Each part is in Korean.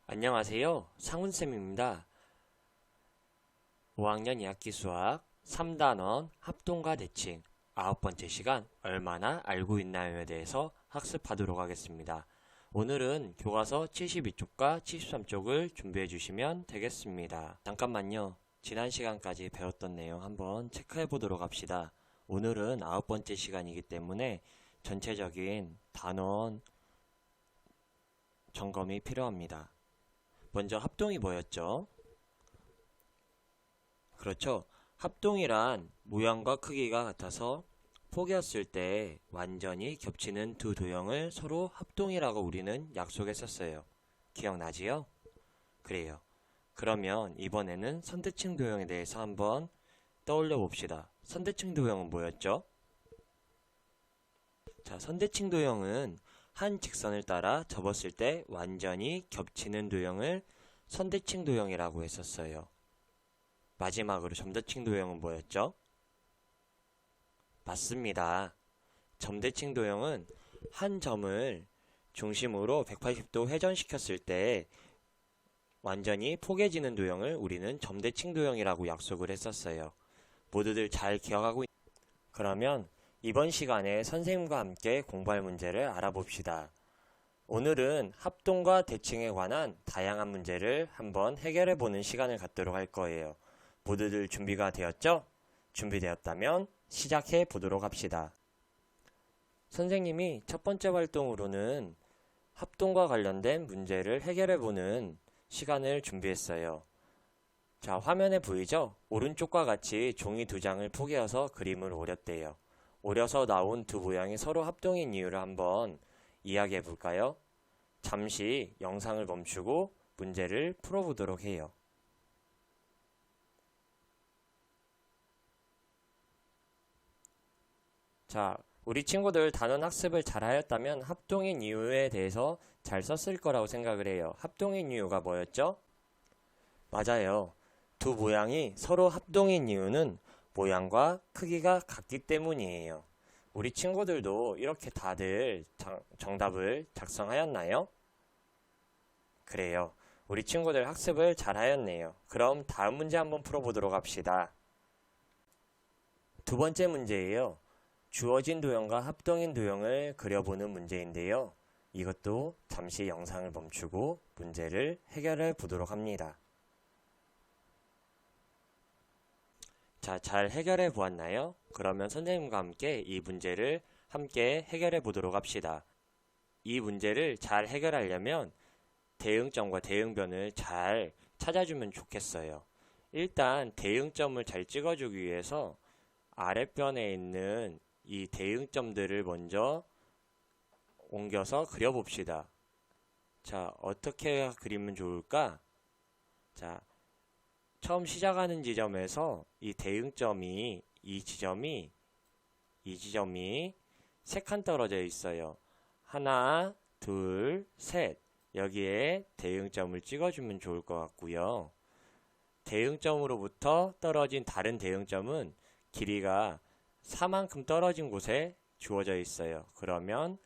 안녕하세요. 상훈쌤입니다. 5학년 2학기 수학 3단원 합동과 대칭 9번째 시간 얼마나 알고 있나요에 대해서 학습하도록 하겠습니다. 오늘은 교과서 72쪽과 73쪽을 준비해 주시면 되겠습니다. 잠깐만요. 지난 시간까지 배웠던 내용 한번 체크해 보도록 합시다. 오늘은 9번째 시간이기 때문에 전체적인 단원 점검이 필요합니다. 먼저 합동이 뭐였죠? 그렇죠. 합동이란 모양과 크기가 같아서 포개었을 때 완전히 겹치는 두 도형을 서로 합동이라고 우리는 약속했었어요. 기억나지요? 그래요. 그러면 이번에는 선대칭 도형에 대해서 한번 떠올려 봅시다. 선대칭 도형은 뭐였죠? 자, 선대칭 도형은 한 직선을 따라 접었을 때 완전히 겹치는 도형을 선대칭 도형이라고 했었어요. 마지막으로 점대칭 도형은 뭐였죠? 맞습니다. 점대칭 도형은 한 점을 중심으로 180도 회전시켰을 때 완전히 포개지는 도형을 우리는 점대칭 도형이라고 약속을 했었어요. 모두들 잘 기억하고 그러면 이번 시간에 선생님과 함께 공부할 문제를 알아봅시다. 오늘은 합동과 대칭에 관한 다양한 문제를 한번 해결해 보는 시간을 갖도록 할 거예요. 모두들 준비가 되었죠? 준비되었다면 시작해 보도록 합시다. 선생님이 첫 번째 활동으로는 합동과 관련된 문제를 해결해 보는 시간을 준비했어요. 자, 화면에 보이죠? 오른쪽과 같이 종이 두 장을 포개어서 그림을 오렸대요. 오려서 나온 두 모양이 서로 합동인 이유를 한번 이야기해 볼까요? 잠시 영상을 멈추고 문제를 풀어보도록 해요. 자, 우리 친구들 단원 학습을 잘 하였다면 합동인 이유에 대해서 잘 썼을 거라고 생각을 해요. 합동인 이유가 뭐였죠? 맞아요. 두 모양이 서로 합동인 이유는 모양과 크기가 같기 때문이에요. 우리 친구들도 이렇게 다들 정답을 작성하였나요? 그래요. 우리 친구들 학습을 잘 하였네요. 그럼 다음 문제 한번 풀어보도록 합시다. 두 번째 문제예요. 주어진 도형과 합동인 도형을 그려보는 문제인데요. 이것도 잠시 영상을 멈추고 문제를 해결해 보도록 합니다. 자, 잘 해결해 보았나요? 그러면 선생님과 함께 이 문제를 함께 해결해 보도록 합시다. 이 문제를 잘 해결하려면 대응점과 대응변을 잘 찾아주면 좋겠어요. 일단 대응점을 잘 찍어주기 위해서 아랫변에 있는 이 대응점들을 먼저 옮겨서 그려봅시다. 자, 어떻게 그리면 좋을까? 자, 처음 시작하는 지점에서 이 대응점이 이 지점이 세 칸 떨어져 있어요. 하나, 둘, 셋. 여기에 대응점을 찍어주면 좋을 것 같고요. 대응점으로부터 떨어진 다른 대응점은 길이가 4만큼 떨어진 곳에 주어져 있어요. 그러면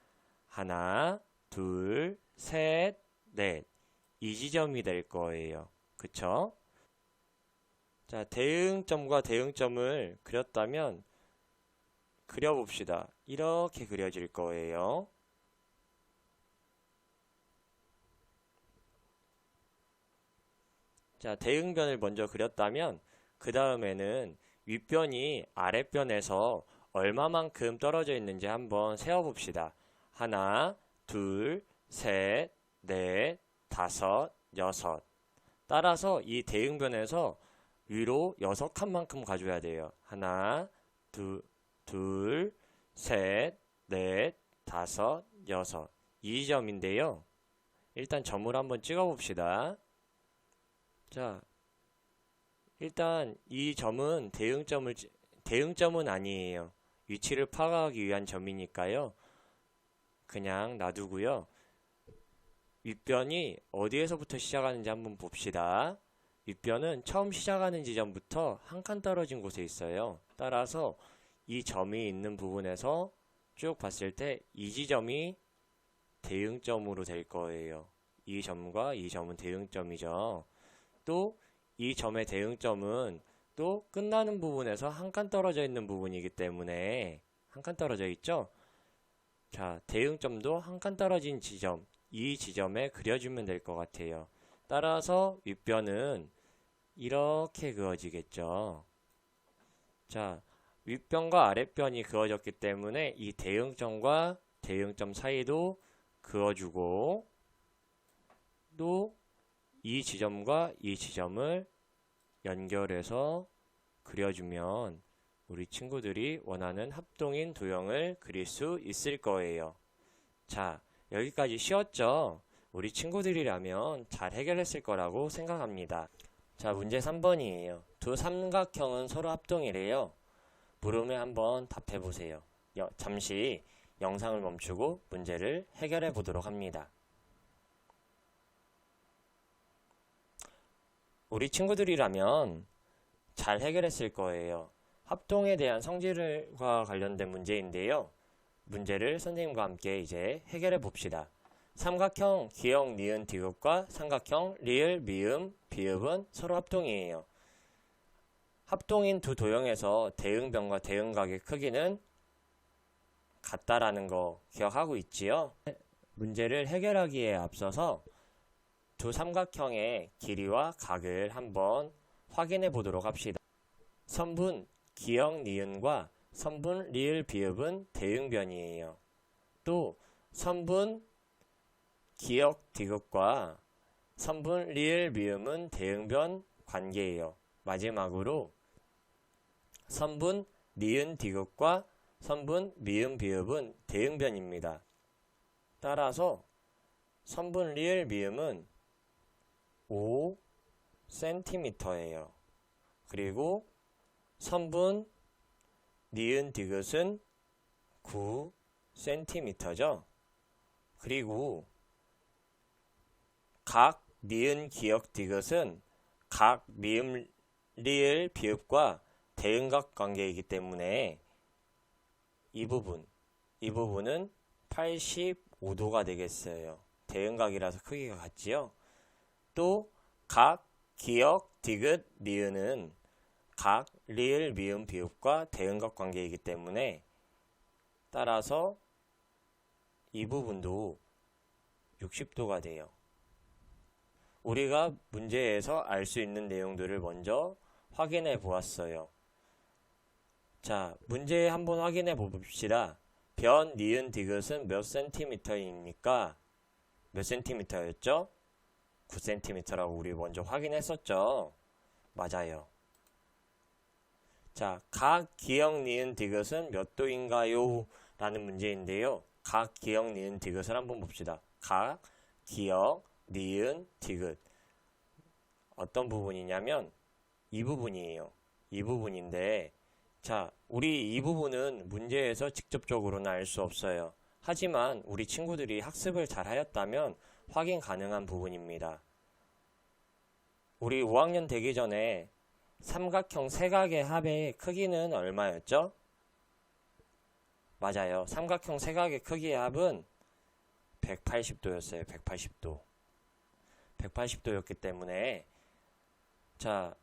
하나, 둘, 셋, 넷. 이 지점이 될 거예요. 그쵸? 자, 대응점과 대응점을 그렸다면 그려봅시다. 이렇게 그려질 거예요. 자, 대응변을 먼저 그렸다면 그 다음에는 윗변이 아랫변에서 얼마만큼 떨어져 있는지 한번 세어봅시다. 하나, 둘, 셋, 넷, 다섯, 여섯. 따라서 이 대응변에서 위로 6칸만큼 가져야 돼요. 하나, 둘, 셋, 넷, 다섯, 여섯. 이 지점인데요. 일단 점을 한번 찍어봅시다. 자, 일단 이 점은 대응점은 아니에요. 위치를 파악하기 위한 점이니까요. 그냥 놔두고요. 윗변이 어디에서부터 시작하는지 한번 봅시다. 윗변은 처음 시작하는 지점부터 한 칸 떨어진 곳에 있어요. 따라서 이 점이 있는 부분에서 쭉 봤을 때 이 지점이 대응점으로 될 거예요. 이 점과 이 점은 대응점이죠. 또 이 점의 대응점은 또 끝나는 부분에서 한 칸 떨어져 있는 부분이기 때문에 한 칸 떨어져 있죠? 자, 대응점도 한 칸 떨어진 지점, 이 지점에 그려주면 될 것 같아요. 따라서 윗변은 이렇게 그어지겠죠. 자, 윗변과 아랫변이 그어졌기 때문에 이 대응점과 대응점 사이도 그어주고 또 이 지점과 이 지점을 연결해서 그려주면 우리 친구들이 원하는 합동인 도형을 그릴 수 있을 거예요. 자, 여기까지 쉬웠죠? 우리 친구들이라면 잘 해결했을 거라고 생각합니다. 자, 문제 3번이에요. 두 삼각형은 서로 합동이래요. 물음에 한번 답해보세요. 잠시 영상을 멈추고 문제를 해결해 보도록 합니다. 우리 친구들이라면 잘 해결했을 거예요. 합동에 대한 성질과 관련된 문제인데요. 문제를 선생님과 함께 이제 해결해 봅시다. 삼각형 기역, 니은, 디귿과 삼각형 리을, 미음, 비읍은 서로 합동이에요. 합동인 두 도형에서 대응변과 대응각의 크기는 같다라는 거 기억하고 있지요? 문제를 해결하기에 앞서서 두 삼각형의 길이와 각을 한번 확인해 보도록 합시다. 선분 기역, 니은과 선분 리을, 비읍은 대응변이에요. 또 선분 기역, 디귿과 선분 리을, 미음은 대응변 관계예요. 마지막으로 선분 니은, 디귿과 선분 미음, 비읍은 대응변입니다. 따라서 선분 리을, 미음은 5cm예요. 그리고 선분 니은, 디귿은 9cm죠. 그리고 각 니은, 기역, 디귿은 각 미음, 리을, 비읍과 대응각 관계이기 때문에 이 부분은 85도가 되겠어요. 대응각이라서 크기가 같지요. 또 각 기역, 디귿, 니은은 각 리을, 미음, 비읍과 대응각 관계이기 때문에 따라서 이 부분도 60도가 돼요. 우리가 문제에서 알 수 있는 내용들을 먼저 확인해 보았어요. 자, 문제 한번 확인해 봅시다. 변, 니은, 디귿은 몇 센티미터입니까? 몇 센티미터였죠? 9cm라고 우리 먼저 확인했었죠? 맞아요. 자, 각 기역, 니은, 디귿은 몇 도인가요? 라는 문제인데요. 각 기역, 니은, 디귿을 한번 봅시다. 각 기역, 니은, 디귿. 어떤 부분이냐면 이 부분이에요. 이 부분인데 자, 우리 이 부분은 문제에서 직접적으로는 알 수 없어요. 하지만 우리 친구들이 학습을 잘 하였다면 확인 가능한 부분입니다. 우리 5학년 되기 전에 삼각형 세각의 합의 크기는 얼마였죠? 맞아요. 삼각형 세각의 크기의 합은 180도였어요. 180도. 180도였기 때문에 자,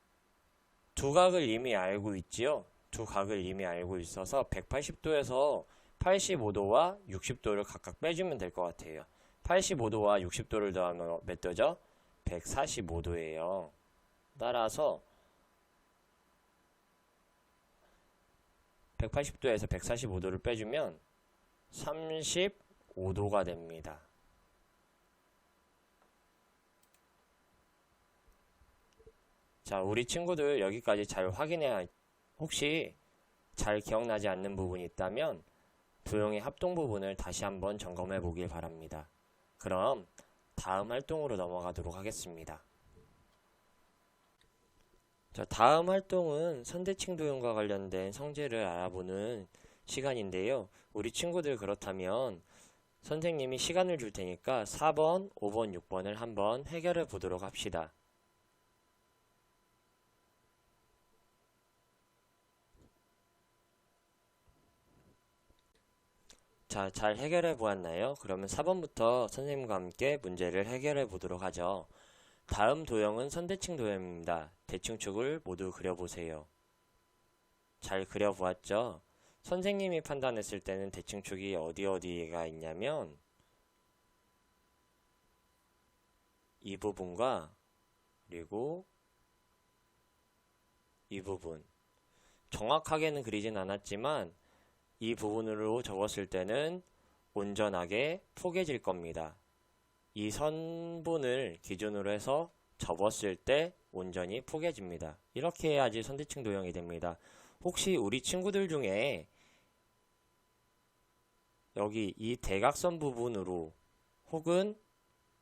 두 각을 이미 알고 있지요? 두 각을 이미 알고 있어서 180도에서 85도와 60도를 각각 빼주면 될 것 같아요. 85도와 60도를 더하면 몇 도죠? 145도예요. 따라서 180도에서 145도를 빼주면 35도가 됩니다. 자, 우리 친구들 여기까지 잘 확인해야 혹시 잘 기억나지 않는 부분이 있다면 도형의 합동 부분을 다시 한번 점검해 보길 바랍니다. 그럼 다음 활동으로 넘어가도록 하겠습니다. 자, 다음 활동은 선대칭 도형과 관련된 성질을 알아보는 시간인데요. 우리 친구들 그렇다면 선생님이 시간을 줄 테니까 4번, 5번, 6번을 한번 해결해 보도록 합시다. 자, 잘 해결해 보았나요? 그러면 4번부터 선생님과 함께 문제를 해결해 보도록 하죠. 다음 도형은 선대칭 도형입니다. 대칭축을 모두 그려보세요. 잘 그려보았죠? 선생님이 판단했을 때는 대칭축이 어디가 있냐면 이 부분과 그리고 이 부분, 정확하게는 그리진 않았지만 이 부분으로 적었을 때는 온전하게 포개질 겁니다. 이 선분을 기준으로 해서 접었을 때 온전히 포개집니다. 이렇게 해야지 선대칭 도형이 됩니다. 혹시 우리 친구들 중에 여기 이 대각선 부분으로 혹은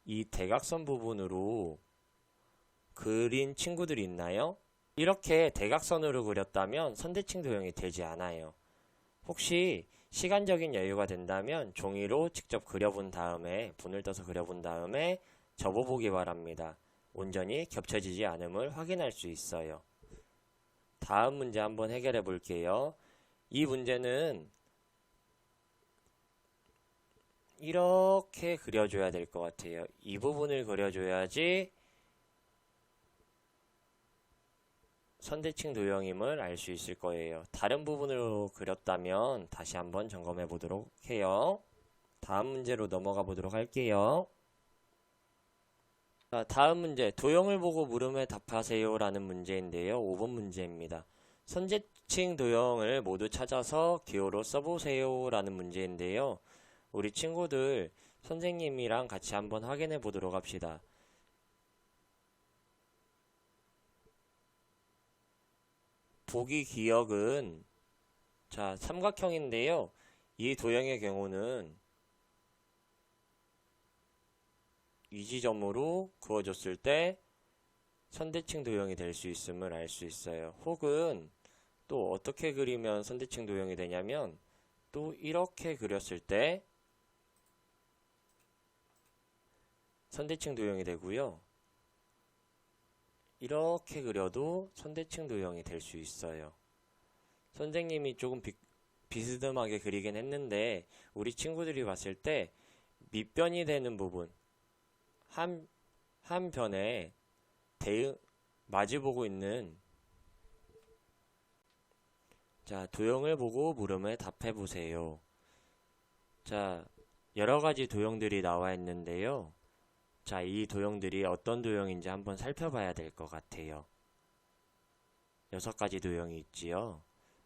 이 대각선 부분으로 그린 친구들이 있나요? 이렇게 대각선으로 그렸다면 선대칭 도형이 되지 않아요. 혹시 시간적인 여유가 된다면 종이로 직접 그려본 다음에 분을 떠서 그려본 다음에 접어보기 바랍니다. 온전히 겹쳐지지 않음을 확인할 수 있어요. 다음 문제 한번 해결해 볼게요. 이 문제는 이렇게 그려줘야 될 것 같아요. 이 부분을 그려줘야지 선대칭 도형임을 알 수 있을 거예요. 다른 부분으로 그렸다면 다시 한번 점검해 보도록 해요. 다음 문제로 넘어가 보도록 할게요. 자, 다음 문제, 도형을 보고 물음에 답하세요 라는 문제인데요. 5번 문제입니다. 선대칭 도형을 모두 찾아서 기호로 써보세요 라는 문제인데요. 우리 친구들 선생님이랑 같이 한번 확인해 보도록 합시다. 보기 기억은 자, 삼각형인데요. 이 도형의 경우는 이 지점으로 그어줬을 때 선대칭 도형이 될 수 있음을 알 수 있어요. 혹은 또 어떻게 그리면 선대칭 도형이 되냐면 또 이렇게 그렸을 때 선대칭 도형이 되고요. 이렇게 그려도 선대칭 도형이 될 수 있어요. 선생님이 조금 비스듬하게 그리긴 했는데 우리 친구들이 봤을 때 밑변이 되는 부분 한 변에 마주보고 있는 자, 도형을 보고 물음에 답해 보세요. 자, 여러 가지 도형들이 나와 있는데요. 자, 이 도형들이 어떤 도형인지 한번 살펴봐야 될 것 같아요. 6가지 도형이 있지요.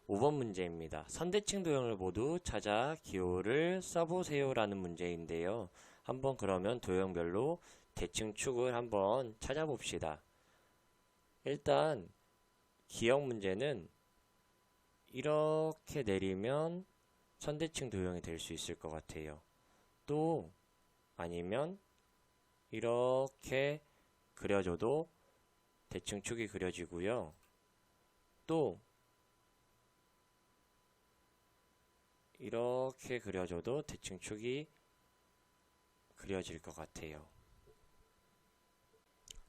5번 문제입니다. 선대칭 도형을 모두 찾아 기호를 써보세요 라는 문제인데요. 한번 그러면 도형별로 대칭축을 한번 찾아봅시다. 일단 기억 문제는 이렇게 내리면 선대칭 도형이 될 수 있을 것 같아요. 또 아니면 이렇게 그려줘도 대칭축이 그려지고요. 또 이렇게 그려줘도 대칭축이 그려질 것 같아요.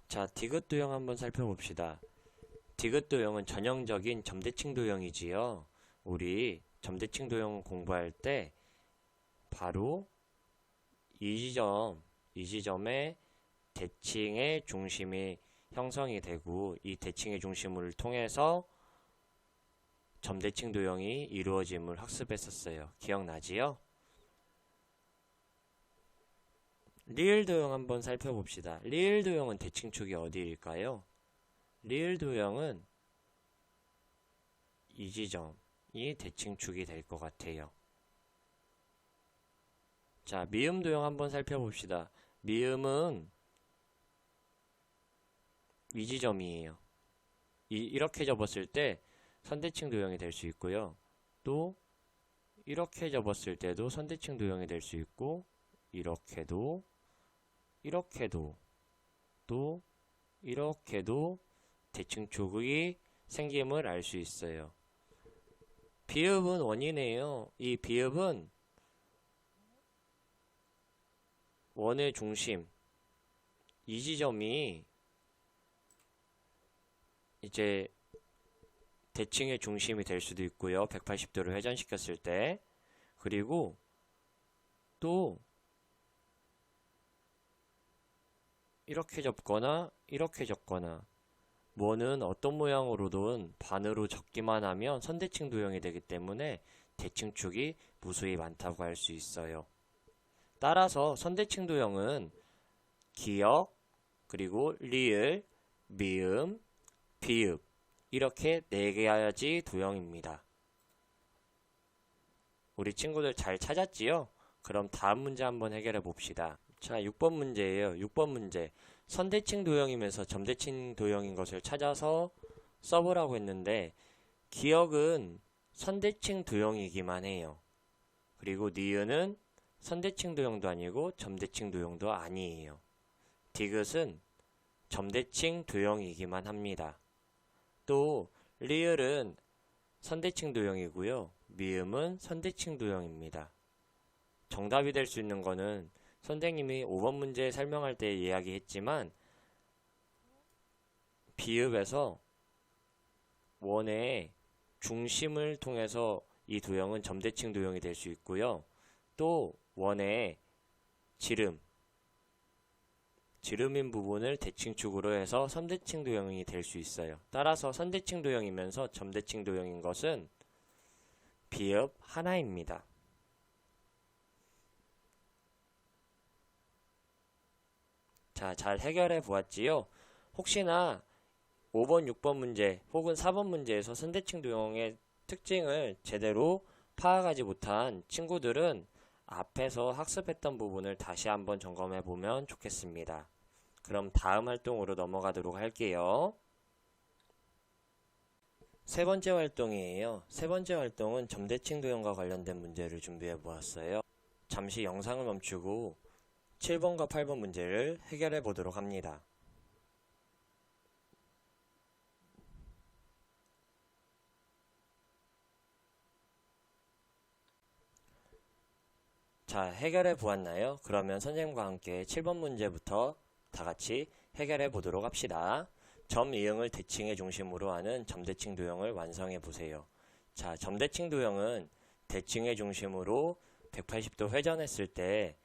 자, 디귿 도형 한번 살펴봅시다. 디귿 도형은 전형적인 점대칭 도형이지요. 우리 점대칭 도형 공부할 때 바로 이 지점에 대칭의 중심이 형성이 되고 이 대칭의 중심을 통해서 점대칭 도형이 이루어짐을 학습했었어요. 기억나지요? 리을 도형 한번 살펴봅시다. 리을 도형은 대칭축이 어디일까요? 리을 도형은 이 지점이 대칭축이 될 것 같아요. 자, 미음 도형 한번 살펴봅시다. 미음은 이 지점이에요. 이렇게 접었을 때 선대칭 도형이 될 수 있고요. 또 이렇게 접었을 때도 선대칭 도형이 될 수 있고 이렇게도 또 이렇게도 대칭축이 생김을 알 수 있어요. 비읍은 원이네요. 이 비읍은 원의 중심 이 지점이 이제 대칭의 중심이 될 수도 있고요. 180도를 회전시켰을 때. 그리고 또 이렇게 접거나 이렇게 접거나 뭐는 어떤 모양으로든 반으로 접기만 하면 선대칭 도형이 되기 때문에 대칭축이 무수히 많다고 할 수 있어요. 따라서 선대칭 도형은 기역, 그리고 리을, 미음, 비읍 이렇게 4가지 도형입니다. 우리 친구들 잘 찾았지요? 그럼 다음 문제 한번 해결해 봅시다. 자, 6번 문제예요. 6번 문제. 선대칭 도형이면서 점대칭 도형인 것을 찾아서 써보라고 했는데 기역은 선대칭 도형이기만 해요. 그리고 니은은 선대칭 도형도 아니고 점대칭 도형도 아니에요. 디귿은 점대칭 도형이기만 합니다. 또 리을은 선대칭 도형이고요. 미음은 선대칭 도형입니다. 정답이 될 수 있는 거는 선생님이 5번 문제 설명할 때 이야기했지만 비읍에서 원의 중심을 통해서 이 도형은 점대칭 도형이 될 수 있고요. 또 원의 지름인 부분을 대칭축으로 해서 선대칭 도형이 될 수 있어요. 따라서 선대칭 도형이면서 점대칭 도형인 것은 비읍 하나입니다. 자, 잘 해결해 보았지요? 혹시나 5번, 6번 문제 혹은 4번 문제에서 선대칭 도형의 특징을 제대로 파악하지 못한 친구들은 앞에서 학습했던 부분을 다시 한번 점검해 보면 좋겠습니다. 그럼 다음 활동으로 넘어가도록 할게요. 세 번째 활동이에요. 세 번째 활동은 점대칭 도형과 관련된 문제를 준비해 보았어요. 잠시 영상을 멈추고 7번과 8번 문제를 해결해 보도록 합니다. 자, 해결해 보았나요? 그러면 선생님과 함께 7번 문제부터 다 같이 해결해 보도록 합시다. 점 이응을 대칭의 중심으로 하는 점대칭 도형을 완성해 보세요. 자, 점대칭 도형은 대칭의 중심으로 180도 회전했을 때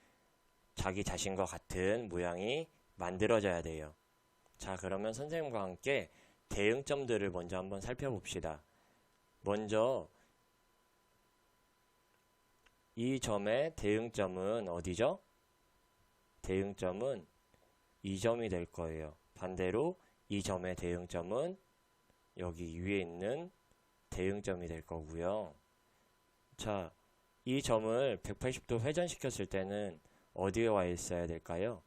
자기 자신과 같은 모양이 만들어져야 돼요. 자, 그러면 선생님과 함께 대응점들을 먼저 한번 살펴봅시다. 먼저 이 점의 대응점은 어디죠? 대응점은 이 점이 될 거예요. 반대로 이 점의 대응점은 여기 위에 있는 대응점이 될 거고요. 자, 이 점을 180도 회전시켰을 때는 어디에 와 있어야 될까요?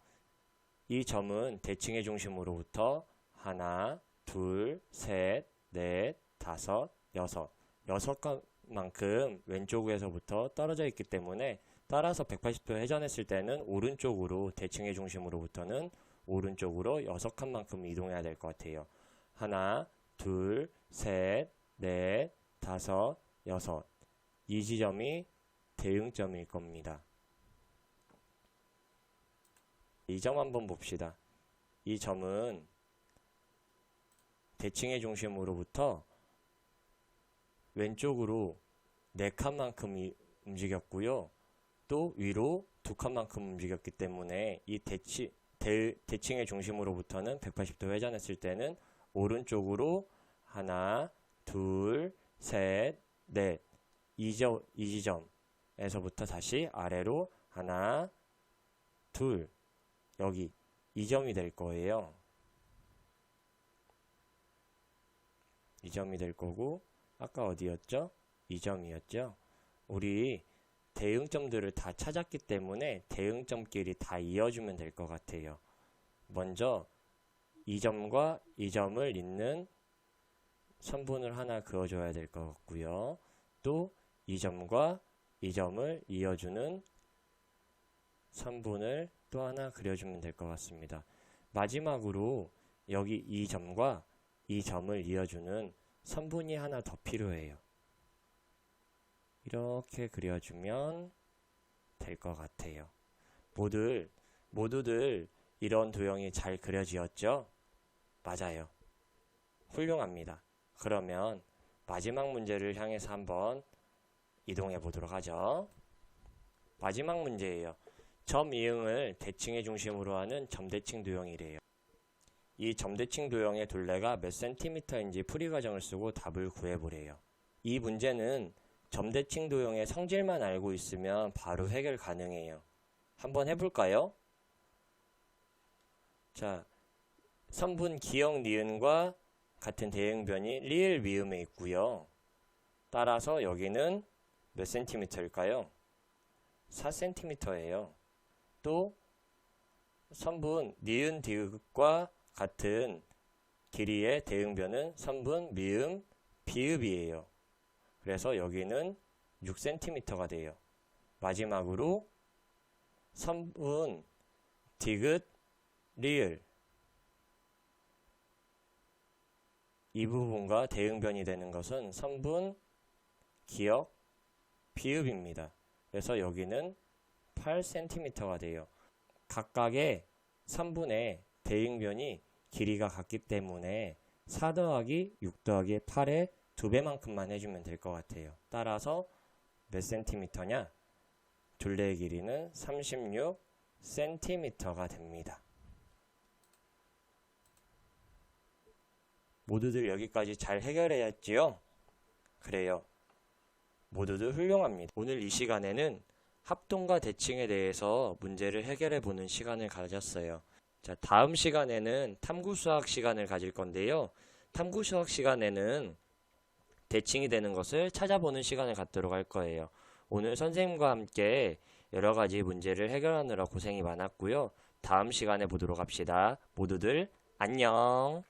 이 점은 대칭의 중심으로부터 하나, 둘, 셋, 넷, 다섯, 여섯. 여섯 만큼 왼쪽에서부터 떨어져 있기 때문에 따라서 180도 회전했을 때는 오른쪽으로 대칭의 중심으로부터는 오른쪽으로 6칸만큼 이동해야 될 것 같아요. 하나, 둘, 셋, 넷, 다섯, 여섯. 이 지점이 대응점일 겁니다. 이 점 한번 봅시다. 이 점은 대칭의 중심으로부터 왼쪽으로 4칸만큼 움직였고요. 또 위로 2칸만큼 움직였기 때문에 이 대칭의 중심으로부터는 180도 회전했을 때는 오른쪽으로 하나, 둘, 셋, 넷. 이 지점에서부터 다시 아래로 하나, 둘. 여기 이 점이 될 거예요. 이 점이 될 거고 아까 어디였죠? 이 점이었죠? 우리 대응점들을 다 찾았기 때문에 대응점끼리 다 이어주면 될 것 같아요. 먼저 이 점과 이 점을 잇는 선분을 하나 그어줘야 될 것 같고요. 또 이 점과 이 점을 이어주는 선분을 또 하나 그려주면 될 것 같습니다. 마지막으로 여기 이 점과 이 점을 이어주는 선분이 하나 더 필요해요. 이렇게 그려주면 될 것 같아요. 모두들 이런 도형이 잘 그려지었죠? 맞아요. 훌륭합니다. 그러면 마지막 문제를 향해서 한번 이동해 보도록 하죠. 마지막 문제예요. 점 이응을 대칭의 중심으로 하는 점대칭 도형이래요. 이 점대칭 도형의 둘레가 몇 센티미터인지 풀이 과정을 쓰고 답을 구해보래요. 이 문제는 점대칭 도형의 성질만 알고 있으면 바로 해결 가능해요. 한번 해볼까요? 자, 선분 기역 니은과 같은 대응변이 리을 미음에 있고요. 따라서 여기는 몇 센티미터일까요? 4cm예요. 또 선분 니은 디귿과 같은 길이의 대응변은 선분 미음 비읍이에요. 그래서 여기는 6cm가 돼요. 마지막으로 선분 디귿 리을 이 부분과 대응변이 되는 것은 선분 기역 비읍입니다. 그래서 여기는 8cm가 돼요. 각각의 선분의 대응변이 길이가 같기 때문에 4 더하기 6 더하기 8의 2배만큼만 해주면 될 것 같아요. 따라서 몇 센티미터냐? 둘레의 길이는 36cm가 됩니다. 모두들 여기까지 잘 해결해야지요? 그래요. 모두들 훌륭합니다. 오늘 이 시간에는 합동과 대칭에 대해서 문제를 해결해 보는 시간을 가졌어요. 자, 다음 시간에는 탐구수학 시간을 가질 건데요. 탐구수학 시간에는 대칭이 되는 것을 찾아보는 시간을 갖도록 할 거예요. 오늘 선생님과 함께 여러 가지 문제를 해결하느라 고생이 많았고요. 다음 시간에 보도록 합시다. 모두들 안녕.